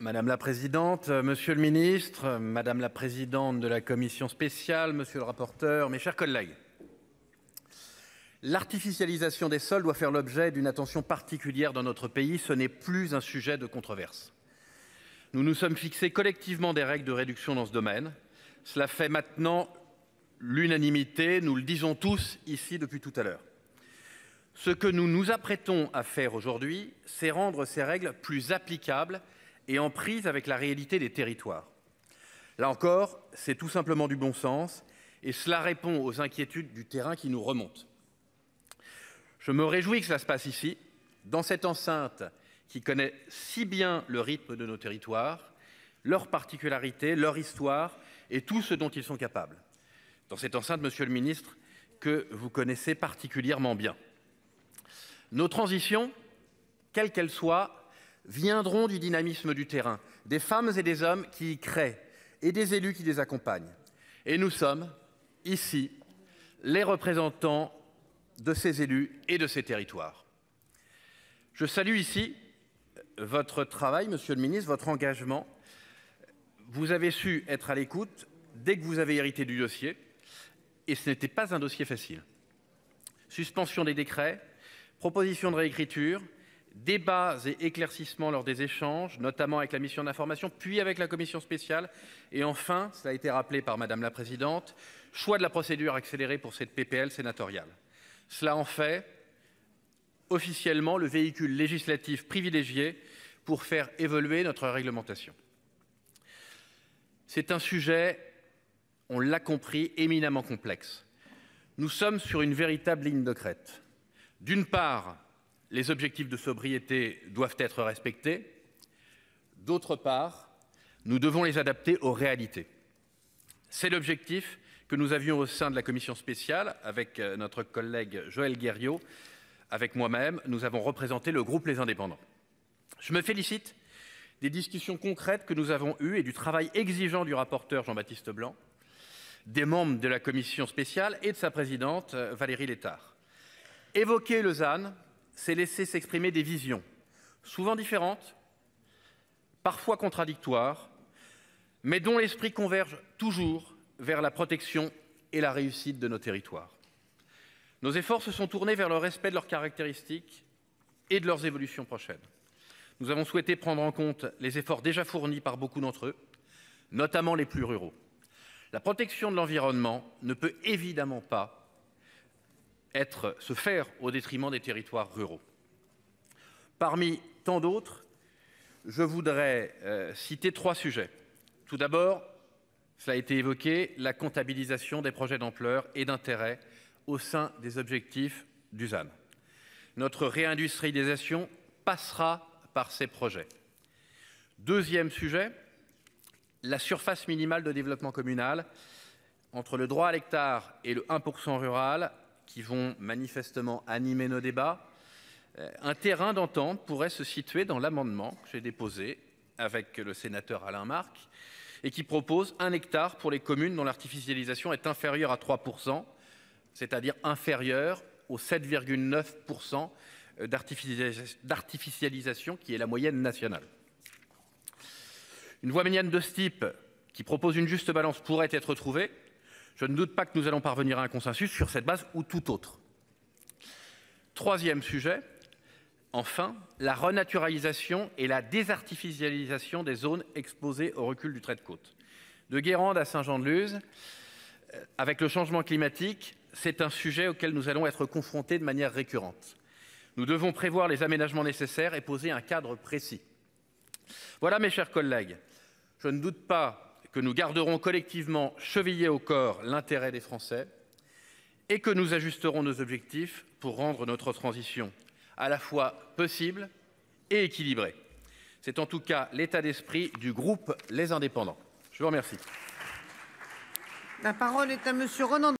Madame la présidente, monsieur le ministre, madame la présidente de la commission spéciale, monsieur le rapporteur, mes chers collègues. L'artificialisation des sols doit faire l'objet d'une attention particulière dans notre pays. Ce n'est plus un sujet de controverse. Nous nous sommes fixés collectivement des règles de réduction dans ce domaine. Cela fait maintenant l'unanimité, nous le disons tous ici depuis tout à l'heure. Ce que nous nous apprêtons à faire aujourd'hui, c'est rendre ces règles plus applicables et en prise avec la réalité des territoires. Là encore, c'est tout simplement du bon sens et cela répond aux inquiétudes du terrain qui nous remontent. Je me réjouis que cela se passe ici, dans cette enceinte qui connaît si bien le rythme de nos territoires, leurs particularités, leur histoire et tout ce dont ils sont capables. Dans cette enceinte, monsieur le ministre, que vous connaissez particulièrement bien. Nos transitions, quelles qu'elles soient, viendront du dynamisme du terrain, des femmes et des hommes qui y créent et des élus qui les accompagnent. Et nous sommes, ici, les représentants de ces élus et de ces territoires. Je salue ici votre travail, monsieur le ministre, votre engagement. Vous avez su être à l'écoute dès que vous avez hérité du dossier, et ce n'était pas un dossier facile. Suspension des décrets, proposition de réécriture, débats et éclaircissements lors des échanges, notamment avec la mission d'information, puis avec la commission spéciale, et enfin, cela a été rappelé par madame la présidente, choix de la procédure accélérée pour cette PPL sénatoriale. Cela en fait officiellement le véhicule législatif privilégié pour faire évoluer notre réglementation. C'est un sujet, on l'a compris, éminemment complexe. Nous sommes sur une véritable ligne de crête. D'une part, les objectifs de sobriété doivent être respectés. D'autre part, nous devons les adapter aux réalités. C'est l'objectif que nous avions au sein de la commission spéciale avec notre collègue Joël Guerriau. Avec moi-même, nous avons représenté le groupe Les Indépendants. Je me félicite des discussions concrètes que nous avons eues et du travail exigeant du rapporteur Jean-Baptiste Blanc, des membres de la commission spéciale et de sa présidente Valérie Létard. Évoquer le ZAN, c'est laisser s'exprimer des visions, souvent différentes, parfois contradictoires, mais dont l'esprit converge toujours vers la protection et la réussite de nos territoires. Nos efforts se sont tournés vers le respect de leurs caractéristiques et de leurs évolutions prochaines. Nous avons souhaité prendre en compte les efforts déjà fournis par beaucoup d'entre eux, notamment les plus ruraux. La protection de l'environnement ne peut évidemment pas se faire au détriment des territoires ruraux. Parmi tant d'autres, je voudrais citer 3 sujets. Tout d'abord, cela a été évoqué, la comptabilisation des projets d'ampleur et d'intérêt au sein des objectifs du ZAN. Notre réindustrialisation passera par ces projets. Deuxième sujet, la surface minimale de développement communal entre le droit à l'hectare et le 1% rural qui vont manifestement animer nos débats. Un terrain d'entente pourrait se situer dans l'amendement que j'ai déposé avec le sénateur Alain Marc et qui propose 1 hectare pour les communes dont l'artificialisation est inférieure à 3%, c'est-à-dire inférieure aux 7,9% d'artificialisation qui est la moyenne nationale. Une voie médiane de ce type qui propose une juste balance pourrait être trouvée. Je ne doute pas que nous allons parvenir à un consensus sur cette base ou tout autre. Troisième sujet, enfin, la renaturalisation et la désartificialisation des zones exposées au recul du trait de côte. De Guérande à Saint-Jean-de-Luz, avec le changement climatique, c'est un sujet auquel nous allons être confrontés de manière récurrente. Nous devons prévoir les aménagements nécessaires et poser un cadre précis. Voilà, mes chers collègues, je ne doute pas que nous garderons collectivement chevillé au corps l'intérêt des Français et que nous ajusterons nos objectifs pour rendre notre transition à la fois possible et équilibrée. C'est en tout cas l'état d'esprit du groupe Les Indépendants. Je vous remercie. La parole est à monsieur Ronan